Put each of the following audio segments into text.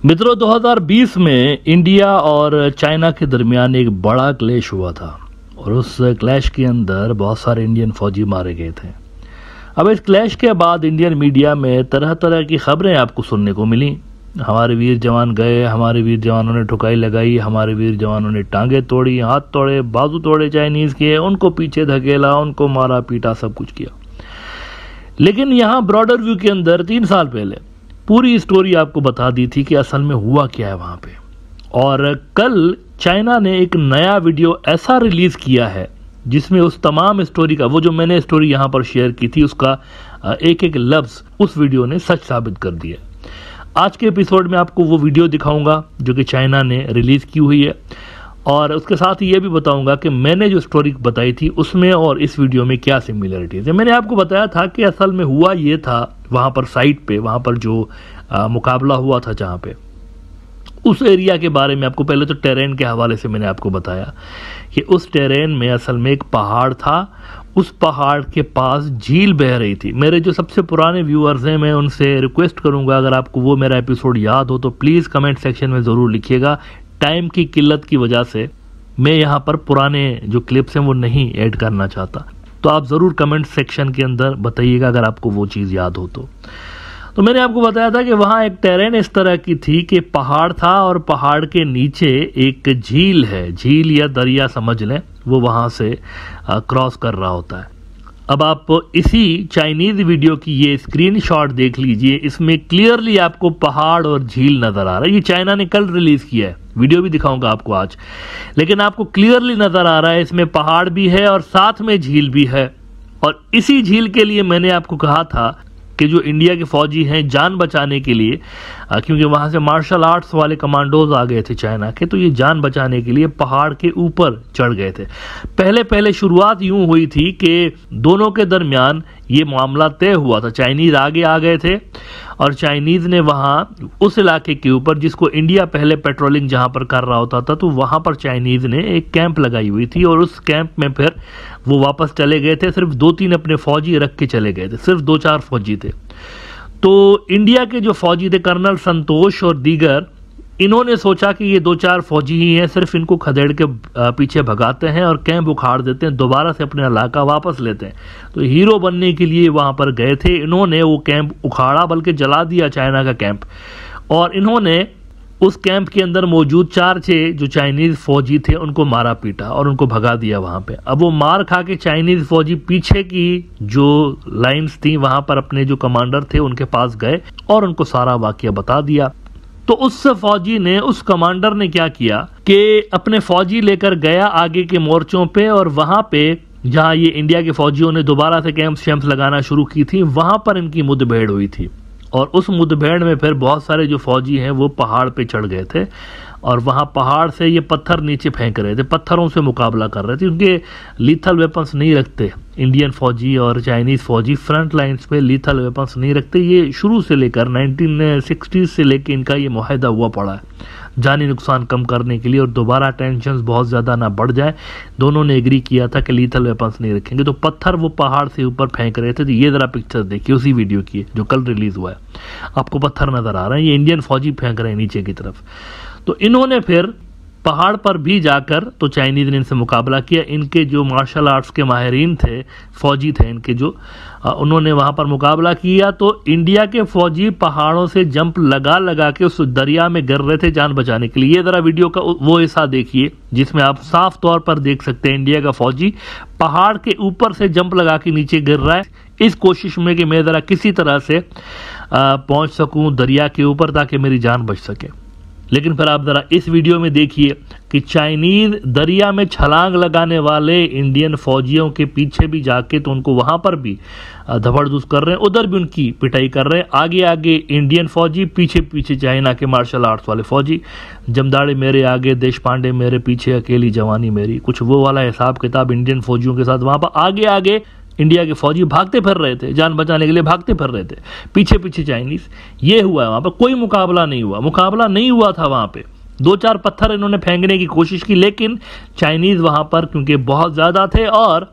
मित्रों, 2020 में इंडिया और चाइना के दरमियान एक बड़ा क्लैश हुआ था और उस क्लैश के अंदर बहुत सारे इंडियन फौजी मारे गए थे। अब इस क्लैश के बाद इंडियन मीडिया में तरह तरह की खबरें आपको सुनने को मिली। हमारे वीर जवान गए, हमारे वीर जवानों ने ठुकाई लगाई, हमारे वीर जवानों ने टांगे तोड़ी, हाथ तोड़े, बाजू तोड़े चाइनीज के, उनको पीछे धकेला, उनको मारा पीटा, सब कुछ किया। लेकिन यहाँ ब्रॉडर व्यू के अंदर 3 साल पहले पूरी स्टोरी आपको बता दी थी कि असल में हुआ क्या है वहां पे। और कल चाइना ने एक नया वीडियो ऐसा रिलीज किया है जिसमें उस तमाम स्टोरी का, वो जो मैंने स्टोरी यहां पर शेयर की थी, उसका एक एक लफ्ज उस वीडियो ने सच साबित कर दिया। आज के एपिसोड में आपको वो वीडियो दिखाऊंगा जो कि चाइना ने रिलीज की हुई है, और उसके साथ ही ये भी बताऊंगा कि मैंने जो स्टोरी बताई थी उसमें और इस वीडियो में क्या सिमिलरिटीज है। मैंने आपको बताया था कि असल में हुआ ये था, वहां पर साइट पे, वहां पर जो मुकाबला हुआ था जहां पे, उस एरिया के बारे में आपको पहले तो टेरेन के हवाले से मैंने आपको बताया कि उस टेरेन में असल में एक पहाड़ था। उस पहाड़ के पास झील बह रही थी। मेरे जो सबसे पुराने व्यूअर्स हैं, मैं उनसे रिक्वेस्ट करूंगा, अगर आपको वो मेरा एपिसोड याद हो तो प्लीज़ कमेंट सेक्शन में ज़रूर लिखिएगा। टाइम की किल्लत की वजह से मैं यहाँ पर पुराने जो क्लिप्स हैं वो नहीं ऐड करना चाहता, तो आप ज़रूर कमेंट सेक्शन के अंदर बताइएगा अगर आपको वो चीज़ याद हो तो मैंने आपको बताया था कि वहाँ एक टेरेन इस तरह की थी कि पहाड़ था और पहाड़ के नीचे एक झील है, झील या दरिया समझ लें, वो वहाँ से क्रॉस कर रहा होता है। अब आप इसी चाइनीज वीडियो की ये स्क्रीनशॉट देख लीजिए, इसमें क्लियरली आपको पहाड़ और झील नजर आ रहा है। ये चाइना ने कल रिलीज किया है, वीडियो भी दिखाऊंगा आपको आज, लेकिन आपको क्लियरली नजर आ रहा है इसमें पहाड़ भी है और साथ में झील भी है। और इसी झील के लिए मैंने आपको कहा था कि जो इंडिया के फौजी हैं जान बचाने के लिए, क्योंकि वहां से मार्शल आर्ट्स वाले कमांडोज आ गए थे चाइना के, तो ये जान बचाने के लिए पहाड़ के ऊपर चढ़ गए थे। पहले शुरुआत यूं हुई थी कि दोनों के दरमियान ये मामला तय हुआ था। चाइनीज आगे आ गए थे और चाइनीज ने वहां उस इलाके के ऊपर, जिसको इंडिया पहले पेट्रोलिंग जहां पर कर रहा होता था, तो वहां पर चाइनीज ने एक कैंप लगाई हुई थी और उस कैंप में फिर वो वापस चले गए थे। सिर्फ 2-3 अपने फौजी रख के चले गए थे, सिर्फ 2-4 फौजी थे। तो इंडिया के जो फौजी थे, कर्नल संतोष और दीगर, इन्होंने सोचा कि ये 2-4 फौजी ही हैं, सिर्फ इनको खदेड़ के पीछे भगाते हैं और कैंप उखाड़ देते हैं, दोबारा से अपने इलाका वापस लेते हैं। तो हीरो बनने के लिए वहां पर गए थे। इन्होंने वो कैंप उखाड़ा, बल्कि जला दिया चाइना का कैंप, और इन्होंने उस कैंप के अंदर मौजूद 4-6 जो चाइनीज फौजी थे उनको मारा पीटा और उनको भगा दिया वहां पे। अब वो मार खा के चाइनीज फौजी पीछे की जो लाइंस थी वहां पर अपने जो कमांडर थे उनके पास गए और उनको सारा वाकया बता दिया। तो उस फौजी ने, उस कमांडर ने क्या किया कि अपने फौजी लेकर गया आगे के मोर्चों पे, और वहां पे जहां ये इंडिया के फौजियों ने दोबारा से कैंप शैम्प लगाना शुरू की थी, वहां पर इनकी मुठभेड़ हुई थी। और उस मुठभेड़ में फिर बहुत सारे जो फौजी हैं वो पहाड़ पे चढ़ गए थे और वहां पहाड़ से ये पत्थर नीचे फेंक रहे थे, पत्थरों से मुकाबला कर रहे थे। उनके लीथल वेपन्स नहीं रखते इंडियन फौजी और चाइनीज फौजी, फ्रंट लाइंस पे लीथल वेपन्स नहीं रखते। ये शुरू से लेकर 1960 से लेकर इनका ये मुआहदा हुआ पड़ा है जानी नुकसान कम करने के लिए, और दोबारा टेंशन बहुत ज्यादा ना बढ़ जाए। दोनों ने एग्री किया था कि लीथल वेपन्स नहीं रखेंगे। तो पत्थर वो पहाड़ से ऊपर फेंक रहे थे। तो ये जरा पिक्चर देखिए उसी वीडियो की जो कल रिलीज हुआ है, आपको पत्थर नजर आ रहा है, ये इंडियन फौजी फेंक रहे हैं नीचे की तरफ। तो इन्होंने फिर पहाड़ पर भी जाकर तो चाइनीज ने इनसे मुकाबला किया। इनके जो मार्शल आर्ट्स के माहिरीन थे, फौजी थे इनके जो, उन्होंने वहां पर मुकाबला किया। तो इंडिया के फौजी पहाड़ों से जंप लगा लगा के उस दरिया में गिर रहे थे जान बचाने के लिए। ये जरा वीडियो का वो हिस्सा देखिए जिसमें आप साफ तौर पर देख सकते हैं इंडिया का फौजी पहाड़ के ऊपर से जंप लगा के नीचे गिर रहा है, इस कोशिश में कि मैं जरा किसी तरह से पहुंच सकूं दरिया के ऊपर ताकि मेरी जान बच सके। लेकिन फिर आप जरा इस वीडियो में देखिए कि चाइनीज दरिया में छलांग लगाने वाले इंडियन फौजियों के पीछे भी जाके तो उनको वहां पर भी धबड़धूस कर रहे हैं, उधर भी उनकी पिटाई कर रहे हैं। आगे आगे इंडियन फौजी, पीछे पीछे चाइना के मार्शल आर्ट्स वाले फौजी। जमदाड़े मेरे आगे, देश पांडे मेरे पीछे, अकेली जवानी मेरी, कुछ वो वाला हिसाब किताब इंडियन फौजियों के साथ वहां पर आगे आगे इंडिया के फौजी भागते फिर रहे थे, जान बचाने के लिए भागते फिर रहे थे, पीछे पीछे चाइनीज। ये हुआ है वहां पर, कोई मुकाबला नहीं हुआ था वहां पे। 2-4 पत्थर इन्होंने फेंकने की कोशिश की, लेकिन चाइनीज वहां पर क्योंकि बहुत ज्यादा थे, और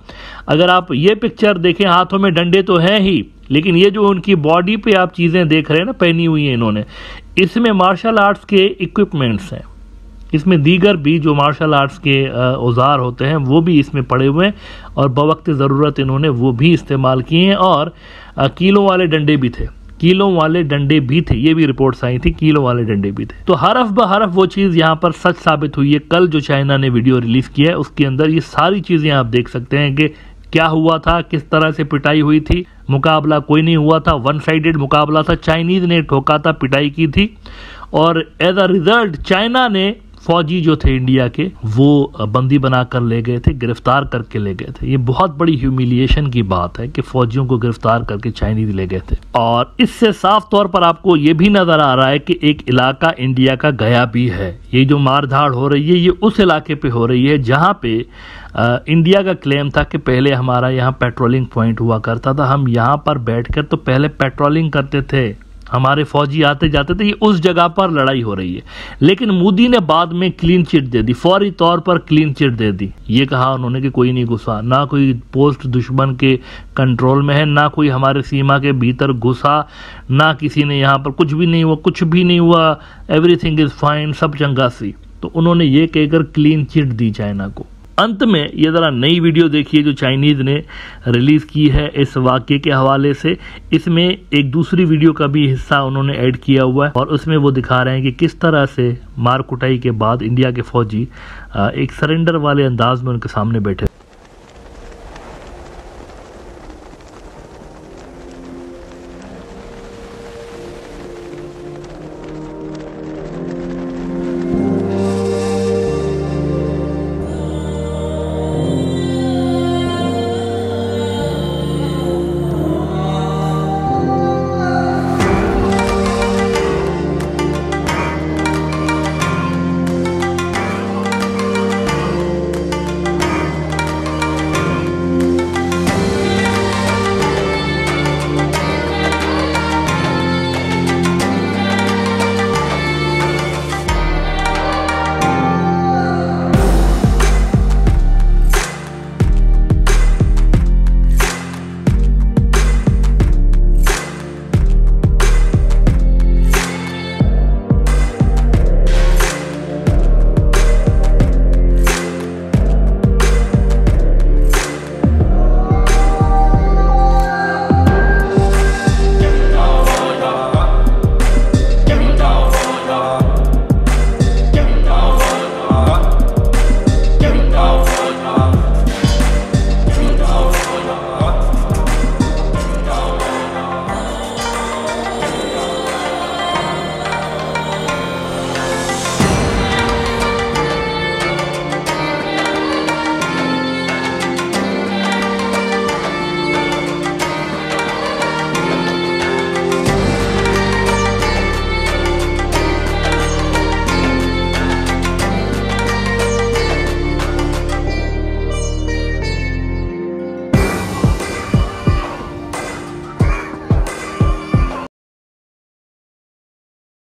अगर आप ये पिक्चर देखें हाथों में डंडे तो हैं ही, लेकिन ये जो उनकी बॉडी पे आप चीज़ें देख रहे हैं ना पहनी हुई हैं इन्होंने, इसमें मार्शल आर्ट्स के इक्विपमेंट्स हैं, इसमें दीगर भी जो मार्शल आर्ट्स के औजार होते हैं वो भी इसमें पड़े हुए हैं और बवक्त ज़रूरत इन्होंने वो भी इस्तेमाल किए हैं। और कीलों वाले डंडे भी थे, कीलों वाले डंडे भी थे, ये भी रिपोर्ट्स आई थी, कीलों वाले डंडे भी थे। तो हरफ ब हरफ वो चीज़ यहाँ पर सच साबित हुई है। कल जो चाइना ने वीडियो रिलीज़ किया है उसके अंदर ये सारी चीज़ें आप देख सकते हैं कि क्या हुआ था, किस तरह से पिटाई हुई थी। मुकाबला कोई नहीं हुआ था, वन साइडेड मुकाबला था, चाइनीज़ ने ठोका था, पिटाई की थी और एज अ रिजल्ट चाइना ने फौजी जो थे इंडिया के वो बंदी बनाकर ले गए थे, गिरफ्तार करके ले गए थे। ये बहुत बड़ी ह्यूमिलिएशन की बात है कि फौजियों को गिरफ्तार करके चाइनीज ले गए थे। और इससे साफ तौर पर आपको ये भी नजर आ रहा है कि एक इलाका इंडिया का गया भी है। ये जो मारधाड़ हो रही है ये उस इलाके पे हो रही है जहाँ पे इंडिया का क्लेम था कि पहले हमारा यहाँ पेट्रोलिंग पॉइंट हुआ करता था, हम यहाँ पर बैठकर तो पहले पेट्रोलिंग करते थे, हमारे फौजी आते जाते थे। ये उस जगह पर लड़ाई हो रही है। लेकिन मोदी ने बाद में क्लीन चिट दे दी, फौरी तौर पर क्लीन चिट दे दी। ये कहा उन्होंने कि कोई नहीं घुसा, ना कोई पोस्ट दुश्मन के कंट्रोल में है, ना कोई हमारे सीमा के भीतर घुसा, ना किसी ने यहाँ पर कुछ भी नहीं हुआ, कुछ भी नहीं हुआ, एवरीथिंग इज फाइन, सब चंगा सी। तो उन्होंने ये कहकर क्लीन चिट दी चाइना को। अंत में ये ज़रा नई वीडियो देखिए जो चाइनीज़ ने रिलीज़ की है इस वाक़े के हवाले से। इसमें एक दूसरी वीडियो का भी हिस्सा उन्होंने ऐड किया हुआ है और उसमें वो दिखा रहे हैं कि किस तरह से मार कुटाई के बाद इंडिया के फौजी एक सरेंडर वाले अंदाज में उनके सामने बैठे।